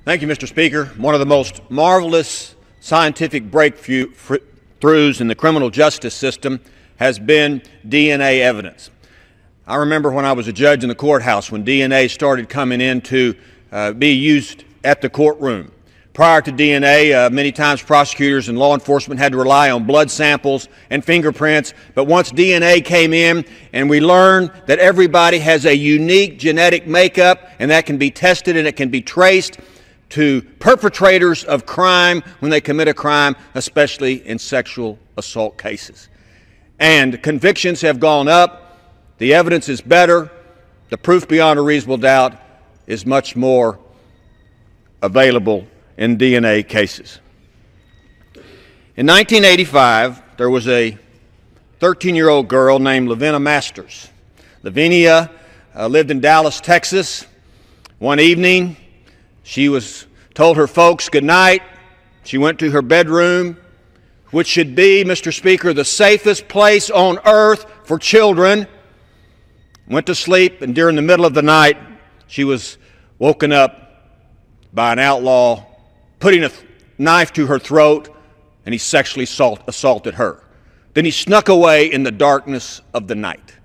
Thank you, Mr. Speaker. One of the most marvelous scientific breakthroughs in the criminal justice system has been DNA evidence. I remember when I was a judge in the courthouse when DNA started coming in to be used at the courtroom. Prior to DNA, many times prosecutors and law enforcement had to rely on blood samples and fingerprints, but once DNA came in and we learned that everybody has a unique genetic makeup and that can be tested and it can be traced to perpetrators of crime when they commit a crime, especially in sexual assault cases. And convictions have gone up, the evidence is better, the proof beyond a reasonable doubt is much more available in DNA cases. In 1985, there was a 13-year-old girl named Lavinia Masters. Lavinia lived in Dallas, Texas. One evening, she told her folks good night. She went to her bedroom, which should be, Mr. Speaker, the safest place on earth for children. Went to sleep, and during the middle of the night, she was woken up by an outlaw putting a knife to her throat, and he sexually assaulted her. Then he snuck away in the darkness of the night.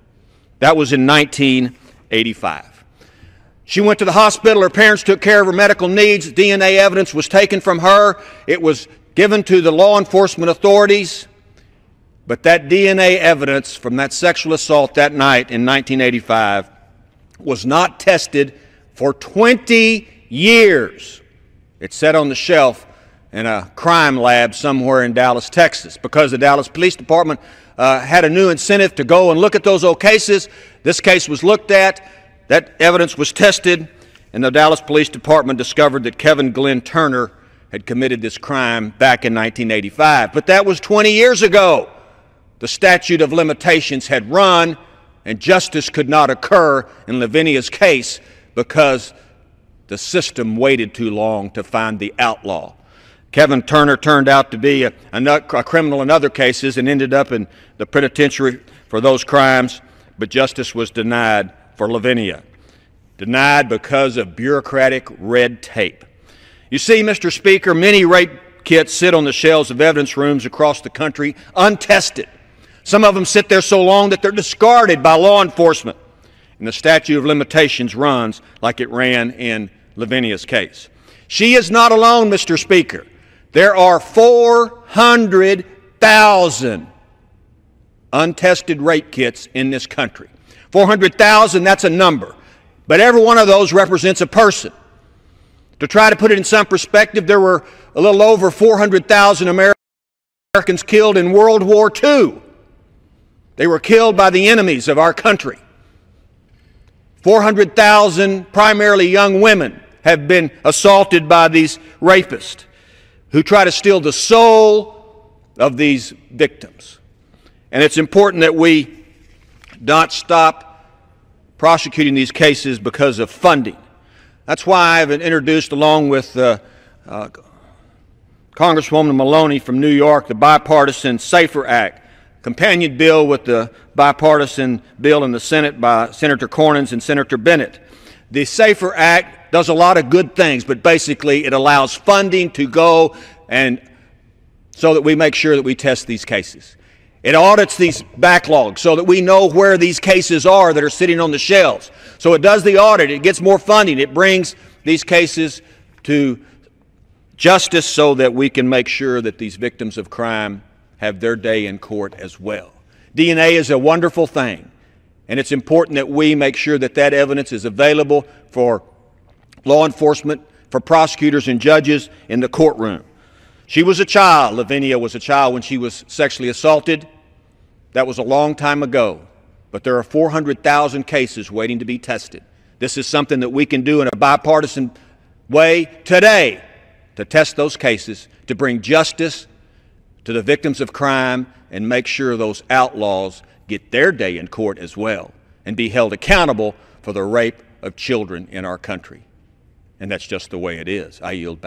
That was in 1985. She went to the hospital. Her parents took care of her medical needs. DNA evidence was taken from her. It was given to the law enforcement authorities. But that DNA evidence from that sexual assault that night in 1985 was not tested for 20 years. It sat on the shelf in a crime lab somewhere in Dallas, Texas, because the Dallas Police Department had a new incentive to go and look at those old cases. This case was looked at. That evidence was tested, and the Dallas Police Department discovered that Kevin Glenn Turner had committed this crime back in 1985. But that was 20 years ago. The statute of limitations had run, and justice could not occur in Lavinia's case because the system waited too long to find the outlaw. Kevin Turner turned out to be a criminal in other cases and ended up in the penitentiary for those crimes, but justice was denied for Lavinia. Denied because of bureaucratic red tape. You see, Mr. Speaker, many rape kits sit on the shelves of evidence rooms across the country untested. Some of them sit there so long that they're discarded by law enforcement. And the statute of limitations runs like it ran in Lavinia's case. She is not alone, Mr. Speaker. There are 400,000 untested rape kits in this country. 400,000, that's a number. But every one of those represents a person. To try to put it in some perspective, there were a little over 400,000 Americans killed in World War II. They were killed by the enemies of our country. 400,000, primarily young women, have been assaulted by these rapists who try to steal the soul of these victims. And it's important that we not stop prosecuting these cases because of funding. That's why I've introduced, along with Congresswoman Maloney from New York, the Bipartisan SAFER Act, companion bill with the bipartisan bill in the Senate by Senator Cornyn and Senator Bennett. The SAFER Act does a lot of good things, but basically it allows funding to go and so that we make sure that we test these cases. It audits these backlogs so that we know where these cases are that are sitting on the shelves. So it does the audit, it gets more funding, it brings these cases to justice so that we can make sure that these victims of crime have their day in court as well. DNA is a wonderful thing, and it's important that we make sure that that evidence is available for law enforcement, for prosecutors and judges in the courtroom. She was a child. Lavinia was a child when she was sexually assaulted. That was a long time ago, but there are 400,000 cases waiting to be tested. This is something that we can do in a bipartisan way today to test those cases, to bring justice to the victims of crime and make sure those outlaws get their day in court as well and be held accountable for the rape of children in our country. And that's just the way it is. I yield back.